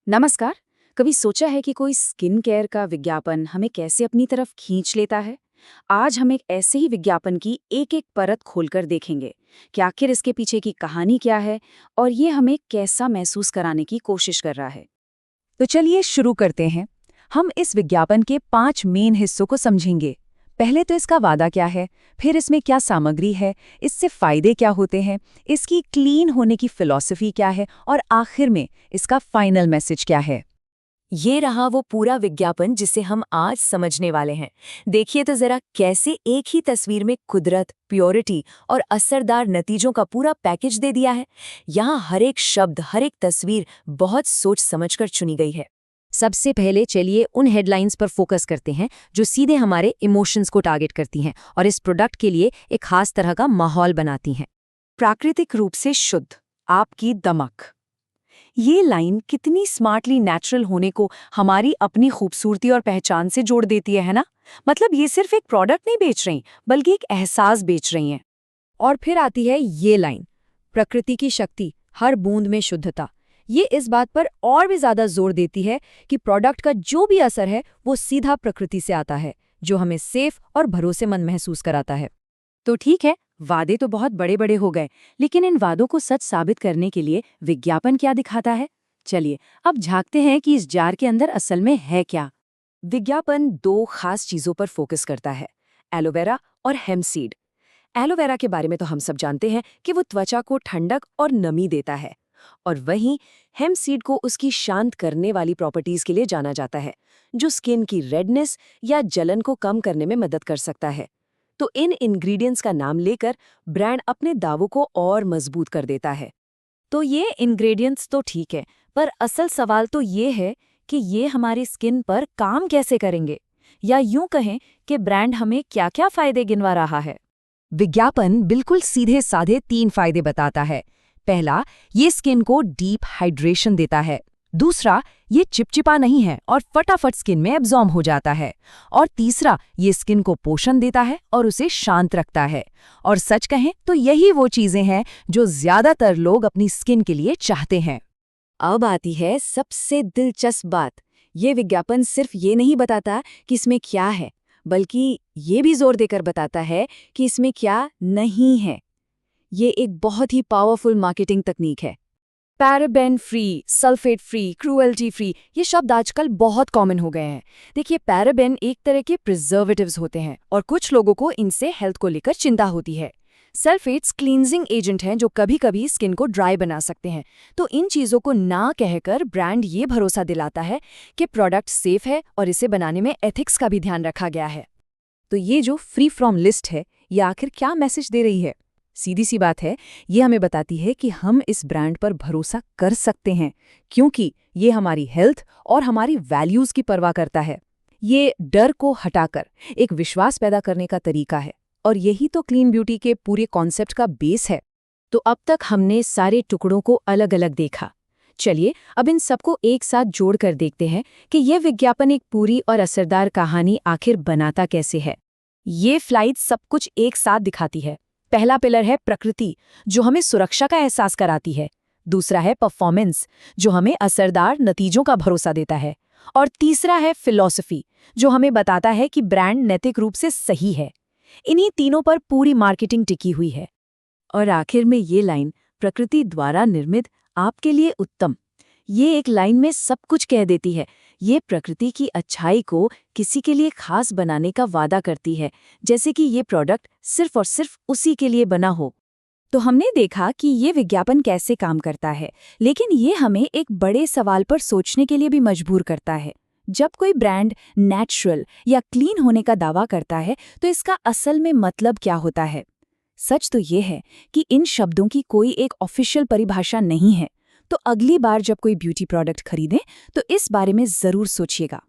नमस्कार। कभी सोचा है कि कोई स्किन केयर का विज्ञापन हमें कैसे अपनी तरफ खींच लेता है? आज हम एक ऐसे ही विज्ञापन की एक एक परत खोलकर देखेंगे कि आखिर इसके पीछे की कहानी क्या है और ये हमें कैसा महसूस कराने की कोशिश कर रहा है। तो चलिए शुरू करते हैं। हम इस विज्ञापन के 5 मेन हिस्सों को समझेंगे। पहले तो इसका वादा क्या है, फिर इसमें क्या सामग्री है, इससे फायदे क्या होते हैं, इसकी क्लीन होने की फिलॉसफी क्या है और आखिर में इसका फाइनल मैसेज क्या है। ये रहा वो पूरा विज्ञापन जिसे हम आज समझने वाले हैं। देखिए तो जरा कैसे एक ही तस्वीर में कुदरत, प्योरिटी और असरदार नतीजों का पूरा पैकेज दे दिया है। यहाँ हर एक शब्द, हर एक तस्वीर बहुत सोच समझकर चुनी गई है। सबसे पहले चलिए उन हेडलाइंस पर फोकस करते हैं जो सीधे हमारे इमोशंस को टारगेट करती हैं और इस प्रोडक्ट के लिए एक खास तरह का माहौल बनाती हैं। प्राकृतिक रूप से शुद्ध, आपकी दमक। ये लाइन कितनी स्मार्टली नेचुरल होने को हमारी अपनी खूबसूरती और पहचान से जोड़ देती है ना? मतलब ये सिर्फ एक प्रोडक्ट नहीं बेच रही, बल्कि एक एहसास बेच रही हैं। और फिर आती है ये लाइन, प्रकृति की शक्ति, हर बूंद में शुद्धता। ये इस बात पर और भी ज्यादा जोर देती है कि प्रोडक्ट का जो भी असर है वो सीधा प्रकृति से आता है, जो हमें सेफ और भरोसेमंद महसूस कराता है। तो ठीक है, वादे तो बहुत बड़े बड़े हो गए, लेकिन इन वादों को सच साबित करने के लिए विज्ञापन क्या दिखाता है? चलिए अब झांकते हैं कि इस जार के अंदर असल में है क्या। विज्ञापन दो खास चीजों पर फोकस करता है, एलोवेरा और हेम्पसीड। एलोवेरा के बारे में तो हम सब जानते हैं कि वो त्वचा को ठंडक और नमी देता है, और वहीं हेम्पसीड को उसकी शांत करने वाली प्रॉपर्टीज के लिए जाना जाता है, जो स्किन की रेडनेस या जलन को कम करने में मदद कर सकता है। तो इन इंग्रेडिएंट्स का नाम लेकर ब्रांड अपने दावों को और मजबूत कर देता है। तो ये इंग्रेडिएंट्स तो ठीक है, पर असल सवाल तो ये है कि ये हमारी स्किन पर काम कैसे करेंगे, या यूं कहें कि ब्रांड हमें क्या-क्या फायदे गिनवा रहा है। विज्ञापन बिल्कुल सीधे साधे 3 फायदे बताता है। पहला, ये स्किन को डीप हाइड्रेशन देता है। दूसरा, ये चिपचिपा नहीं है और फटाफट स्किन में एब्जॉर्ब हो जाता है। और तीसरा, ये स्किन को पोषण देता है और उसे शांत रखता है। और सच कहें तो यही वो चीजें हैं जो ज्यादातर लोग अपनी स्किन के लिए चाहते हैं। अब आती है सबसे दिलचस्प बात। ये विज्ञापन सिर्फ ये नहीं बताता कि इसमें क्या है, बल्कि ये भी जोर देकर बताता है कि इसमें क्या नहीं है। ये एक बहुत ही पावरफुल मार्केटिंग तकनीक है। Paraben free, sulphate free, cruelty free, ये शब्द आजकल बहुत कॉमन हो गए हैं। देखिए, पैराबेन एक तरह के प्रिजर्वेटिव्स होते हैं और कुछ लोगों को इनसे हेल्थ को लेकर चिंता होती है। सल्फेट्स क्लींजिंग एजेंट हैं जो कभी-कभी स्किन को ड्राई बना सकते हैं। तो इन चीज़ों को ना कहकर ब्रांड ये भरोसा दिलाता है कि प्रोडक्ट सेफ है और इसे बनाने में एथिक्स का भी ध्यान रखा गया है। तो ये जो फ्री फ्रॉम लिस्ट है, ये आखिर क्या मैसेज दे रही है? सीधी सी बात है, ये हमें बताती है कि हम इस ब्रांड पर भरोसा कर सकते हैं, क्योंकि ये हमारी हेल्थ और हमारी वैल्यूज की परवाह करता है। ये डर को हटाकर एक विश्वास पैदा करने का तरीका है, और यही तो क्लीन ब्यूटी के पूरे कॉन्सेप्ट का बेस है। तो अब तक हमने सारे टुकड़ों को अलग अलग देखा। चलिए अब इन सबको एक साथ जोड़कर देखते हैं कि यह विज्ञापन एक पूरी और असरदार कहानी आखिर बनाता कैसे है। ये फ्लाइट सब कुछ एक साथ दिखाती है। पहला पिलर है प्रकृति, जो हमें सुरक्षा का एहसास कराती है। दूसरा है परफॉर्मेंस, जो हमें असरदार नतीजों का भरोसा देता है। और तीसरा है फिलॉसफी, जो हमें बताता है कि ब्रांड नैतिक रूप से सही है। इन्हीं तीनों पर पूरी मार्केटिंग टिकी हुई है। और आखिर में ये लाइन, प्रकृति द्वारा निर्मित, आपके लिए उत्तम, ये एक लाइन में सब कुछ कह देती है। ये प्रकृति की अच्छाई को किसी के लिए खास बनाने का वादा करती है, जैसे कि ये प्रोडक्ट सिर्फ और सिर्फ उसी के लिए बना हो। तो हमने देखा कि ये विज्ञापन कैसे काम करता है, लेकिन ये हमें एक बड़े सवाल पर सोचने के लिए भी मजबूर करता है। जब कोई ब्रांड नेचुरल या क्लीन होने का दावा करता है, तो इसका असल में मतलब क्या होता है? सच तो ये है कि इन शब्दों की कोई एक ऑफिशियल परिभाषा नहीं है। तो अगली बार जब कोई ब्यूटी प्रोडक्ट खरीदें, तो इस बारे में जरूर सोचिएगा।